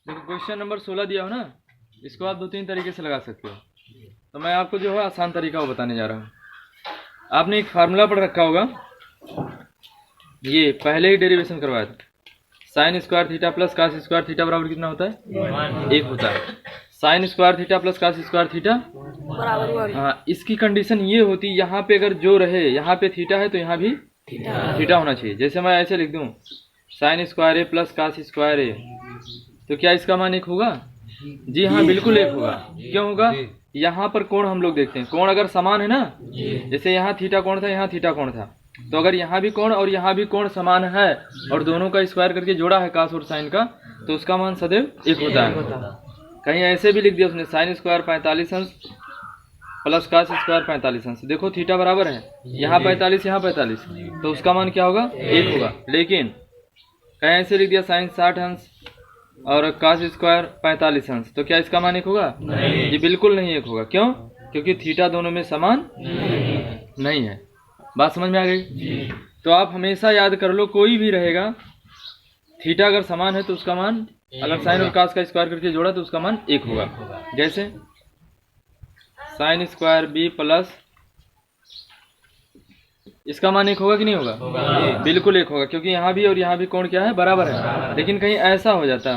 देखो question number 16 दिया हो ना, इसको आप 2-3 तरीके से लगा सकते हो। तो मैं आपको जो है आसान तरीका वो बताने जा रहा हूँ। आपने एक फार्मूला पढ़ रखा होगा, ये पहले ही डेरिवेशन करवाया था। Sine square theta plus cos square theta बराबर कितना होता है? 1 होता है। Sine square theta plus cos square theta बराबर। हाँ, इसकी कंडीशन ये होती, यहाँ पे अगर जो रहे, यहाँ पे थीटा है तो यहाँ भी थीटा होना चाहिए। जैसे मैं ऐसे लिख दूं, sine square A plus cos square ए, तो क्या इसका मान 1 होगा? जी हाँ, बिल्कुल 1 होगा। क्यों होगा? यहाँ पर कोण हम लोग देखते हैं, कोण अगर समान है ना, जैसे यहाँ थीटा कोण था, यहाँ थीटा कोण था, तो अगर यहाँ भी कोण और यहाँ भी कोण समान है और दोनों का स्क्वायर करके जोड़ा है कास और साइन का, तो उसका मान सदैव 1 होता है। कहीं ऐसे भी लिख दिया उसने, साइन स्क्वायर 45 अंश प्लस कास स्क्वायर 45 अंश। देखो थीटा बराबर है, यहाँ 45 यहाँ 45, तो उसका मान क्या होगा? 1 होगा। लेकिन कहीं ऐसे लिख दिया साइन 60 अंश और कास स्क्वायर 45 अंश, तो क्या इसका मान 1 होगा? ये बिल्कुल नहीं 1 होगा। क्यों? क्योंकि थीटा दोनों में समान नहीं है। बात समझ में आ गई? तो आप हमेशा याद कर लो, कोई भी रहेगा, थीटा अगर समान है तो उसका मान, अगर साइन और कास का स्क्वायर करके जोड़ा तो उसका मान 1 होगा। जैसे साइन स्क्वायर बी प्लस, इसका मान 1 होगा कि नहीं होगा? बिल्कुल 1 होगा, क्योंकि यहाँ भी और यहाँ भी कोण क्या है? बराबर है। लेकिन कहीं ऐसा हो जाता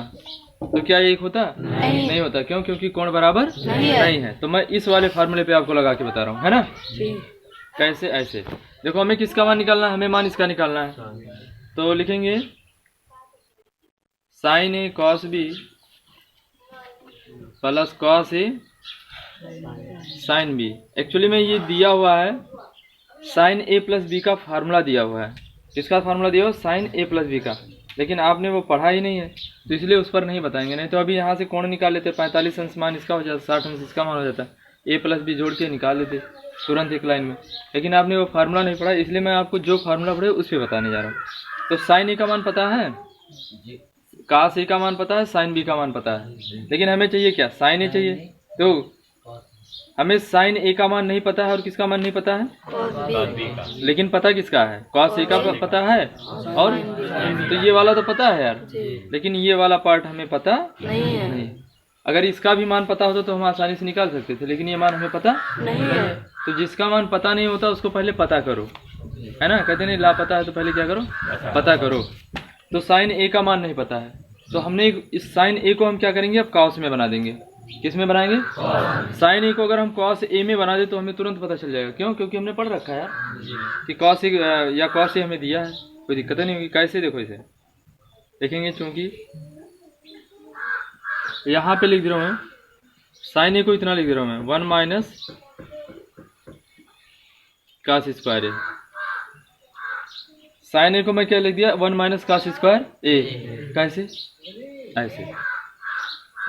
तो क्या 1 होता? नहीं होता। क्यों? क्योंकि कोण बराबर नहीं है। तो मैं इस वाले फार्मूले पे आपको लगा के बता रहा हूँ, है ना? कैसे? ऐसे देखो, हमें किसका मान निकालना है? हमें मान इसका निकालना है। तो लिखेंगे sign A cos B plus cos A sine B. Actually में ये दिया हुआ है, साइन ए प्लस बी का फार्मूला दिया हुआ है। किसका फार्मूला दिया हुआ? साइन ए प्लस बी का। लेकिन आपने वो पढ़ा ही नहीं है, तो इसलिए उस पर नहीं बताएंगे। नहीं तो अभी यहाँ से कोण निकाल लेते, 45 अंश मान इसका हो जाता, 60 अंश इसका मान हो जाता, ए प्लस बी जोड़ के निकाल लेते तुरंत एक लाइन में। लेकिन आपने वो फार्मूला नहीं पढ़ा, इसलिए मैं आपको जो फार्मूला पढ़े उस पर बताने जा रहा हूँ। तो साइन ए का मान पता है, कास ए का मान पता है, साइन बी का मान पता है, लेकिन हमें चाहिए क्या? साइन ए चाहिए। तो हमें साइन ए का मान नहीं पता है और किसका मान नहीं पता है? लेकिन पता किसका है? कॉस ए का पता है, और तो ये वाला तो पता है यार, लेकिन ये वाला पार्ट हमें पता नहीं। अगर इसका भी मान पता होता तो हम आसानी से निकाल सकते थे, लेकिन ये मान हमें पता नहीं है। तो जिसका मान पता नहीं होता उसको पहले पता करो, है ना? कहते नहीं लापता है तो पहले क्या करो? पता करो। तो साइन ए का मान नहीं पता है, तो हमने इस साइन ए को हम क्या करेंगे? अब कॉस में बना देंगे। किस में बनाएंगे? साइन ए को अगर हम कॉस ए में बना दे तो हमें तुरंत पता चल जाएगा। क्यों? क्योंकि हमने पढ़ रखा है यार कि कॉस ए या कॉस ए हमें दिया है, कोई दिक्कत नहीं होगी। कैसे? देखो इसे देखेंगे, चूंकि यहाँ पे लिख दे रहा हूँ, साइन ए को इतना लिख दे रहा हूँ मैं, 1 माइनस कास स्क्वायर ए। साइन ए को मैं क्या लिख दिया? 1 माइनस कास स्क्वायर ए। कैसे? ऐसे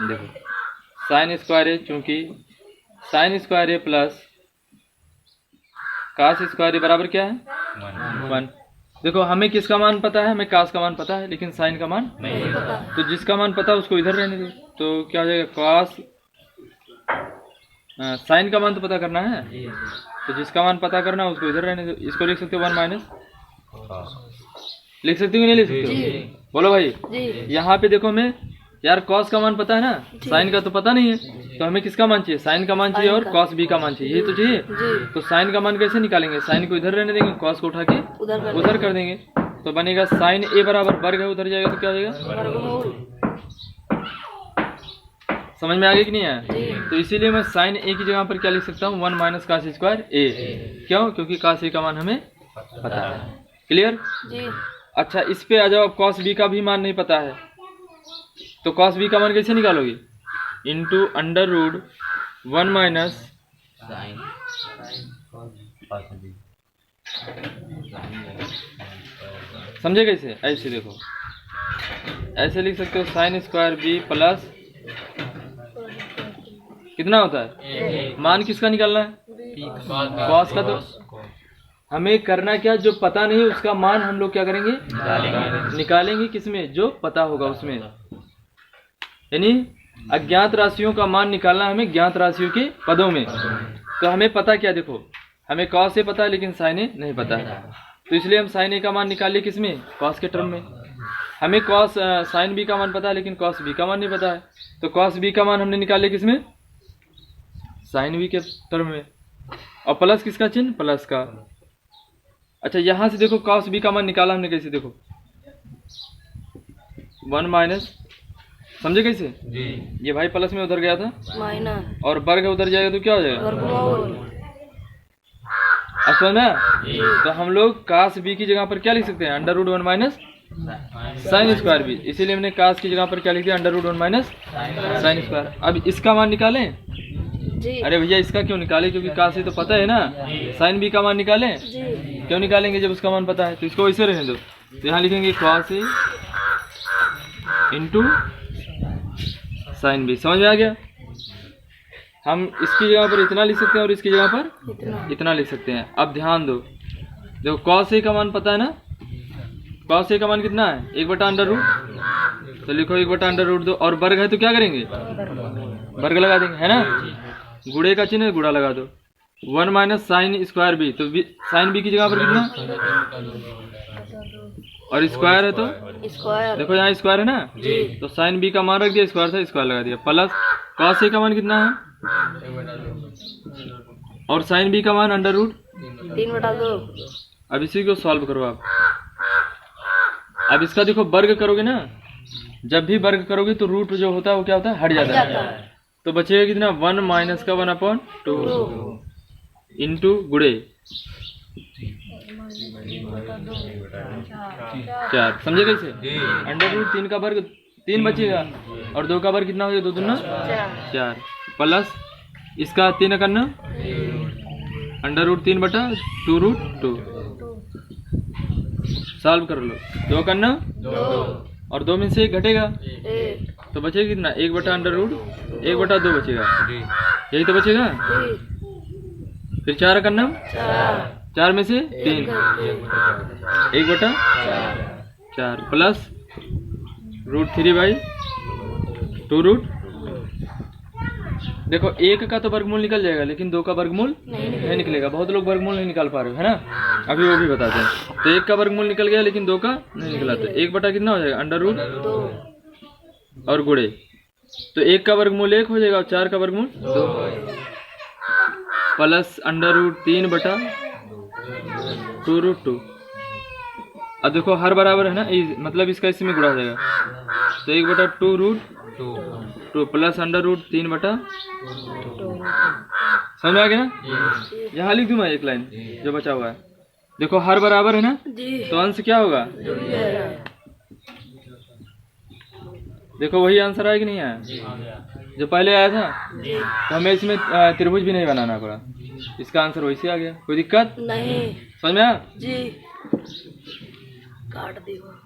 देखो, साइन स्क्वायर ए, चूंकि sine square A plus cos square ए बराबर क्या है? 1। देखो, हमें किसका मान पता है? हमें कास का मान पता है, लेकिन साइन का मान नहीं पता। तो जिसका मान पता है उसको इधर रहने दो। तो क्या हो जाएगा? कास, साइन का मान तो पता करना है, तो जिसका मान पता करना है उसको इधर रहने दो। इसको लिख सकते हो 1 माइनस, लिख सकते हो नहीं लिख सकते हो? बोलो भाई। यहाँ पे देखो, हमें यार कॉस का मान पता है ना, साइन का तो पता नहीं है, तो हमें किसका मान चाहिए? साइन का मान चाहिए और कॉस बी का मान चाहिए, यही तो चाहिए। तो साइन का मान कैसे निकालेंगे? साइन को इधर रहने देंगे, कॉस को उठा के उधर कर देंगे, तो बनेगा साइन ए बराबर वर्ग है, उधर जाएगा तो क्या हो जाएगा? समझ में आ गई कि नहीं आया? तो इसीलिए मैं साइन ए की जगह पर क्या लिख सकता हूँ? 1 माइनस कास स्क्वायर ए। क्यों? क्योंकि कास ए का मान हमें पता है। क्लियर? अच्छा, इस पे आ जाओ। अब कॉस बी का भी मान नहीं पता है, तो कॉस बी का मान कैसे निकालोगे? इंटू अंडर रूट 1 माइनस, समझे कैसे? ऐसे देखो, ऐसे लिख सकते हो, साइन स्क्वायर बी प्लस कितना होता है? मान किसका निकालना है? कॉस का। तो हमें करना क्या? जो पता नहीं उसका मान हम लोग क्या करेंगे? निकालेंगे। किसमें? जो पता होगा उसमें। यानी अज्ञात राशियों का मान निकालना हमें ज्ञात राशियों के पदों में। तो हमें पता क्या? देखो, हमें कॉस से पता है लेकिन साइन ए नहीं पता है, तो इसलिए हम साइन ए का मान निकाल लिए किसमें? कॉस के टर्म में। हमें कॉस साइन बी का मान पता है लेकिन कॉस बी का मान नहीं पता है, तो कॉस बी का मान हमने निकाले किसमें, साइन बी के टर्म में, और प्लस किसका चिन्ह, प्लस का। अच्छा यहाँ से देखो कॉस बी का मान निकाला हमने कैसे, देखो 1 माइनस, समझे कैसे जी? ये भाई प्लस में उधर गया था माइनस, और वर्ग उधर जाएगा तो क्या हो जाएगा, अब समझ में। तो हम लोग कास बी की जगह पर क्या लिख सकते हैं, under root 1 minus sine square B, इसीलिए हमने कास की जगह पर क्या लिख दिया, under root 1 minus sine square. अब इसका मान निकालें जी। अरे भैया इसका क्यों निकाले, क्योंकि कास ही तो पता है ना, साइन बी का मान निकालें जी। क्यों निकालेंगे जब उसका मान पता है, तो इसको वैसे रहने दो। तो यहाँ लिखेंगे cos A into sine B, समझ में आ गया। हम इसकी जगह पर इतना लिख सकते हैं और इसकी जगह पर इतना लिख सकते हैं। अब ध्यान दो, देखो कॉस ए का मान पता है ना, कॉस ए का मान कितना है, 1/√, तो लिखो 1/√2, और वर्ग है तो क्या करेंगे, वर्ग लगा देंगे, है ना। गुणे का चिन्ह है, गुणा लगा दो। 1 माइनस साइन स्क्वायर बी, तो साइन बी की जगह पर कितना, और स्क्वायर है तो स्क्वायर, देखो यहाँ स्क्वायर है ना जी। तो साइन बी का मान रख दिया, स्क्वायर था स्क्वायर लगा दिया, प्लस कॉस ए का मान कितना है, और साइन बी का मान अंडर रूट 3/2। अब इसी को सॉल्व करो आप। अब इसका देखो वर्ग करोगे ना, जब भी वर्ग करोगे तो रूट जो होता है वो क्या होता है, हट जाता है। तो बचेगा कितना, 1 माइनस का 1/2 इंटू गुणे 4, समझे कैसे। अंडर रूट 3 का वर्ग 3 बचेगा, और 2 का वर्ग कितना हो जाएगा, 2 दूना 4, प्लस इसका 3 करना, अंडर रूट 3/2√2, सॉल्व कर लो। 2 करना 2, और 2 में से 1 घटेगा तो बचेगा कितना, 1/√1/2 बचेगा, यही तो बचेगा। फिर 4 करना, 4 में से 3, 1/4 प्लस √3/2√। देखो 1 का तो वर्गमूल निकल जाएगा लेकिन 2 का वर्गमूल नहीं निकलेगा। बहुत लोग वर्गमूल नहीं निकाल पा रहे हो, है ना, अभी वो भी बताते हैं। तो 1 का वर्गमूल निकल गया लेकिन 2 का नहीं निकला, तो 1 कितना हो जाएगा, अंडर रूट और गुणे, तो 1 का वर्गमूल 1 हो जाएगा और 4 का वर्गमूल 2, प्लस अंडर रूट 3/2√2। अब देखो हर बराबर है ना, मतलब इसका इसमें गुणा हो जाएगा, तो 1/2√2 प्लस अंडर रूट 3/2। समझ में आ गया ना। यहाँ लिख दूं मैं एक लाइन जो बचा हुआ है, देखो हर बराबर है ना, तो अंश क्या होगा, देखो वही आंसर आया कि नहीं आया जो पहले आया था। तो हमें इसमें त्रिभुज भी नहीं बनाना पड़ा, इसका आंसर वैसे आ गया, कोई दिक्कत नहीं। समझ में आया जी, काट दिया।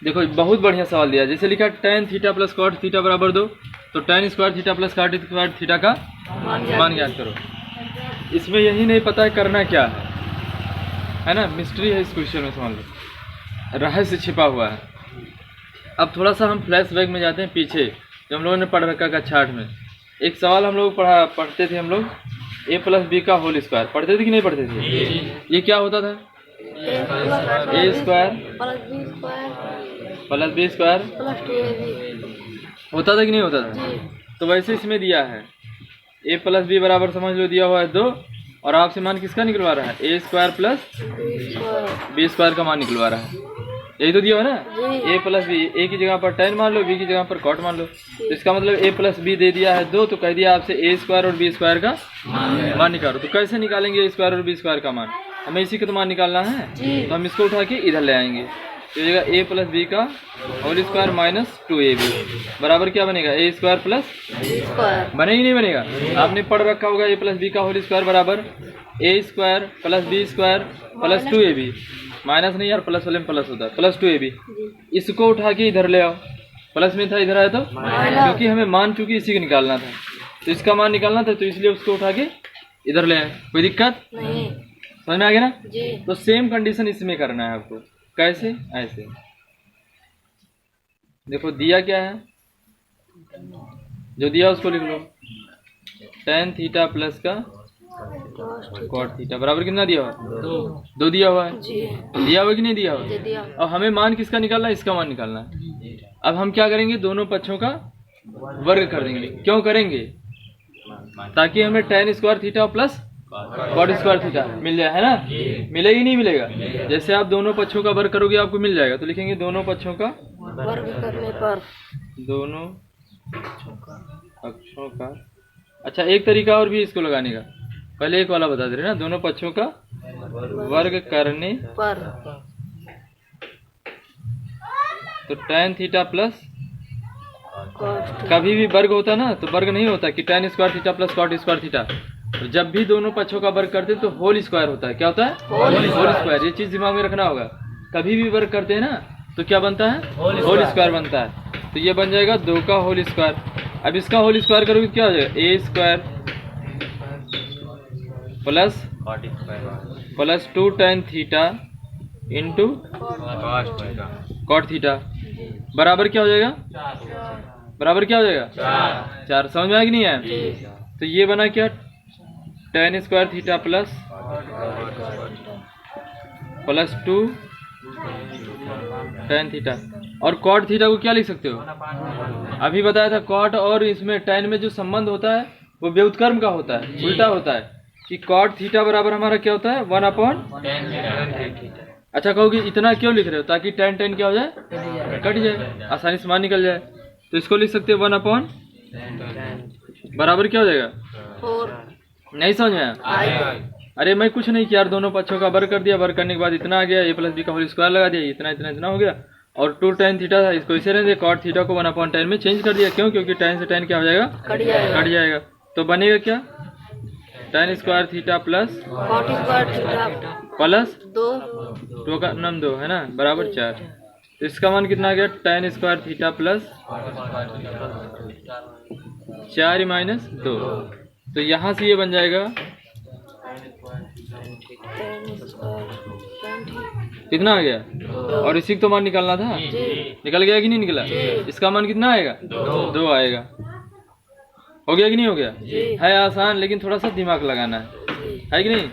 देखो बहुत बढ़िया सवाल दिया, जैसे लिखा tan theta plus cot theta बराबर 2, तो tan square theta plus cot square theta का मान ज्ञात करो। इसमें यही नहीं पता है करना क्या है ना, मिस्ट्री है इस क्वेश्चन में, समझ लो रहस्य छिपा हुआ है। अब थोड़ा सा हम फ्लैशबैक में जाते हैं पीछे, जो हम लोगों ने पढ़ रखा कक्षा 8 में। एक सवाल हम लोग पढ़ते थे, हम लोग a प्लस बी का होल स्क्वायर पढ़ते थे कि नहीं पढ़ते थे। ये क्या होता था, a square plus B square होता था कि नहीं होता था। तो वैसे इसमें दिया है a प्लस बी बराबर समझ लो दिया हुआ है 2, और आपसे मान किसका निकलवा रहा है, a square plus B square का मान निकलवा रहा है, यही तो दिया है ना। a प्लस बी, ए की जगह पर tan मान लो, बी की जगह पर cot मान लो, तो इसका मतलब a प्लस बी दे दिया है 2, तो कह दिया आपसे a स्क्वायर और बी स्क्वायर का मान निकालो। तो कैसे निकालेंगे a स्क्वायर और बी स्क्वायर का मान, हमें इसी का तो मान निकालना है, तो हम इसको उठा के इधर ले आएंगे, तो ये a प्लस बी का होल स्क्वायर माइनस 2ab बराबर क्या बनेगा, a स्क्वायर प्लस बने ही नहीं बनेगा। आपने पढ़ रखा होगा a प्लस बी का होल स्क्वायर बराबर a square plus B square plus 2ab, minus नहीं यार, प्लस वाले में प्लस होता है, प्लस 2ab। इसको उठा के इधर ले आओ, प्लस में था इधर आया तो, क्योंकि हमें मान चूंकि इसी का निकालना था, तो इसका मान निकालना था, तो इसलिए उसको उठा के इधर ले आए, कोई दिक्कत नहीं। समझ में आ गया ना जी। तो सेम कंडीशन इसमें करना है आपको, कैसे, ऐसे देखो दिया क्या है, जो दिया उसको लिख लो, tan थीटा प्लस का कॉट थीटा बराबर कितना दिया हुआ? 2 दिया हुआ है। दिया हुआ कि नहीं दिया हुआ? अब हमें मान किसका निकालना है? इसका मान निकालना है। अब हम क्या करेंगे? दोनों पक्षों का वर्ग कर देंगे। क्यों करेंगे? ताकि हमें tan square theta plus cot square theta मिल जाए, है ना? मिलेगा ही नहीं मिलेगा? जैसे आप दोनों पक्षों का वर्ग करोगे आपको मिल जाएगा। तो लिखेंगे दोनों पक्षों का वर्ग करने पर दोनों पक्षों का। अच्छा, एक तरीका और भी इसको लगाने का, पहले एक वाला बता दे रहे ना। दोनों पक्षों का वर्ग करने पर तो tan थीटा प्लस, कभी भी वर्ग होता ना तो वर्ग नहीं होता कि tan square theta plus cot square theta. तो जब भी दोनों पक्षों का वर्ग करते हैं तो होल स्क्वायर होता है। क्या होता है? Whole square. ये चीज दिमाग में रखना होगा। कभी भी वर्ग करते हैं ना तो क्या बनता है? होल स्क्वायर बनता है। तो ये बन जाएगा 2 का होल स्क्वायर। अब इसका होल स्क्वायर करोगे क्या हो जाएगा? a square plus 2 tan theta into cot theta बराबर क्या हो जाएगा? बराबर क्या हो जाएगा? 4। समझ में आया कि नहीं आया? तो ये बना क्या? tan square theta plus 2 tan theta. और कॉट थीटा को क्या लिख सकते हो? अभी बताया था कॉट और इसमें tan में जो संबंध होता है वो व्युत्क्रम का होता है, उल्टा होता है कि कॉट थीटा बराबर हमारा क्या होता है? 1/tan। अच्छा, कहोगे इतना क्यों लिख रहे हो? ताकि tan क्या हो जाए? कट जाए, आसानी से मान निकल जाए। तो इसको लिख सकते हो 1/, बराबर क्या हो जाएगा? 4। नहीं समझ में आया? अरे मैं कुछ नहीं किया यार, दोनों पक्षों का वर्ग कर दिया। वर्ग करने के बाद इतना आ गया, a प्लस बी का होल स्क्वायर लगा दिया, इतना इतना इतना हो गया। और 2 tan थीटा था, इसको इसे रहने दे, कॉट थीटा को 1/tan में चेंज कर दिया। क्यों? क्योंकि tan से tan क्या हो जाएगा? कट जाएगा। तो बनेगा क्या? tan square theta plus cot square theta plus 2 का नाम 2 है ना, बराबर 4। तो इसका मान कितना आ गया? tan square theta plus 4 minus 2। तो यहाँ से ये बन जाएगा कितना आ गया? और इसी को तो मान निकालना था। निकल गया कि नहीं निकला? इसका मान कितना आएगा? 2 आएगा। हो गया कि नहीं हो गया? है आसान, लेकिन थोड़ा सा दिमाग लगाना है कि नहीं?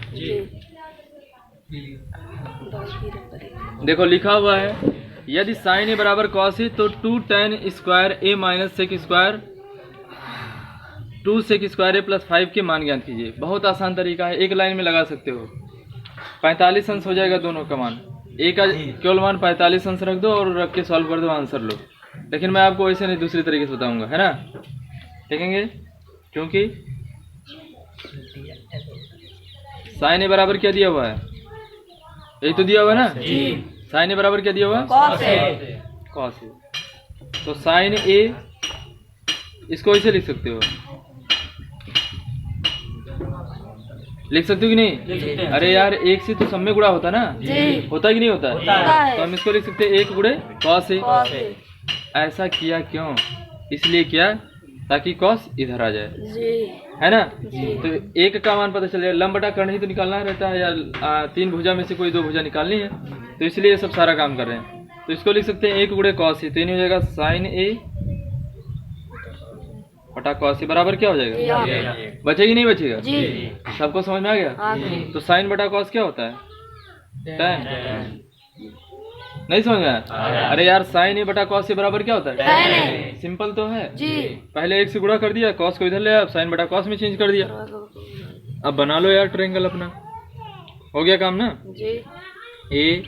देखो लिखा हुआ है यदि साइन ए बराबर कॉस ए तो 2 tan square A minus sec square 2 sec square A plus 5 के मान ज्ञात कीजिए। बहुत आसान तरीका है, एक लाइन में लगा सकते हो। 45 अंश हो जाएगा दोनों का मान। ए का केवल मान 45 अंश रख दो और रख के सॉल्व कर दो, आंसर लो। लेकिन मैं आपको ऐसे नहीं, दूसरी तरीके से बताऊंगा, है ना? देखेंगे क्योंकि साइन ए बराबर क्या दिया हुआ है? यही तो दिया हुआ है ना? साइन ए बराबर क्या दिया हुआ है? Cos A. तो साइन ए इसको ऐसे लिख सकते हो, लिख सकते हो कि नहीं? अरे यार, एक से तो सब में गुणा होता ना, होता कि नहीं होता है? तो हम इसको लिख सकते हैं 1 गुणे कॉस ए। ऐसा किया क्यों? इसलिए किया ताकि कॉस इधर आ जाए, है ना? तो 1 का मान पता चल जाए। लंब बटा कर्ण ही तो निकालना रहता है, या 3 भुजा में से कोई 2 भुजा निकालनी है, तो इसलिए ये सब सारा काम कर रहे हैं। तो इसको लिख सकते हैं 1 गुणे कॉस ए। तो ये हो जाएगा साइन ए बटा कॉस ए बराबर क्या हो जाएगा? बचेगी नहीं बचेगा? सबको समझ में आ गया? तो साइन बटा कॉस क्या होता है? tan। नहीं समझ में आया? अरे यार, साइन ए बटा कॉस ए बराबर क्या होता है? सिंपल तो है। पहले 1 से गुणा कर दिया, कॉस को इधर ले आया, अब साइन बटा कॉस में चेंज कर दिया। अब बना लो यार ट्रायंगल अपना। हो गया काम ना? ए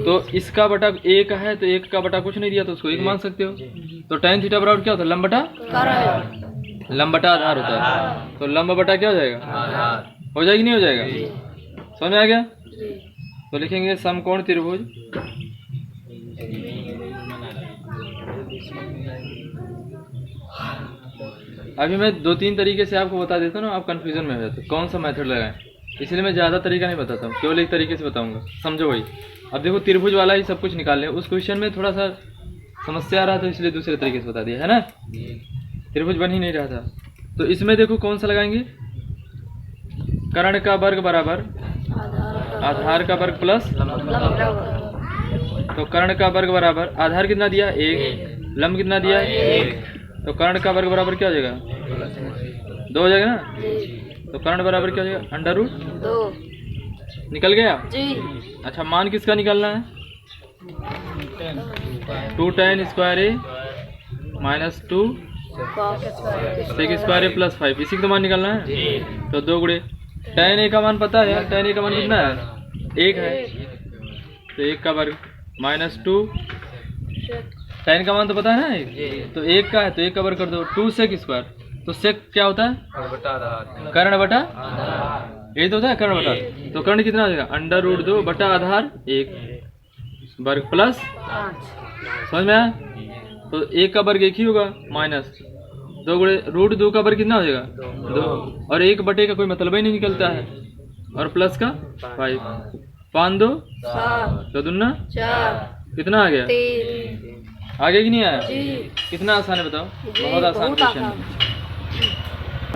तो इसका बटा 1 है, तो 1 का बटा कुछ नहीं दिया तो उसको 1 मान सकते हो। तो tan थीटा बराबर क्या होता है? लंब बटा आधार होता है। तो लंब बटा क्या हो जाएगा? हो जाएगी नहीं हो जाएगा? समझ में आ गया? तो लिखेंगे समकोण त्रिभुज अभी मैं 2-3 तरीके से आपको बता देता हूँ ना, आप कंफ्यूजन में हो जाते कौन सा मेथड लगाएं, इसलिए मैं ज़्यादा तरीका नहीं बताता हूँ, केवल एक तरीके से बताऊंगा, समझो वही। अब देखो त्रिभुज वाला ही सब कुछ निकाल लें। उस क्वेश्चन में थोड़ा सा समस्या आ रहा था, इसलिए दूसरे तरीके से बता दिया, है ना? त्रिभुज बन ही नहीं रहा था। तो इसमें देखो कौन सा लगाएंगे? कर्ण का वर्ग बराबर आधार का वर्ग प्लस, तो कर्ण का वर्ग बराबर आधार कितना दिया? 1, लंब कितना दिया? 1, तो कर्ण का वर्ग बराबर क्या हो जाएगा? 2 हो जाएगा ना? तो कर्ण बराबर क्या हो जाएगा? अंडर रूट 2 निकल गया। जी। अच्छा मान किसका निकालना है? 2 tan square A minus 2 sec square A plus 5, इसी का तो मान निकालना है। तो 2 गुणे tan ए का मान पता है यार, tan ए का मान कितना है? 1 है, तो 1 का वर्ग माइनस 2 tan का मान तो पता है ना 1, तो 1 का है तो 1 का वर्ग कर दो। 2 सेक स्क्वायर, तो सेक क्या होता है? कर्ण बटा, ये तो होता है कर्ण बटा। तो कर्ण कितना हो जाएगा? अंडर रूट 2 बटा आधार 1 वर्ग प्लस 5 समझ में आया? तो 1 का वर्ग 1 ही होगा माइनस 2 गुणे रूट 2 का वर्ग कितना हो जाएगा? 2, और 1 बटे का कोई मतलब ही नहीं निकलता है, और प्लस का 5, 5 2 7 तो दुना 4 कितना आ गया? 3 आगे कि नहीं आया? जी। कितना आसान है बताओ? जी, बहुत आसान बहुत क्वेश्चन आसान। है।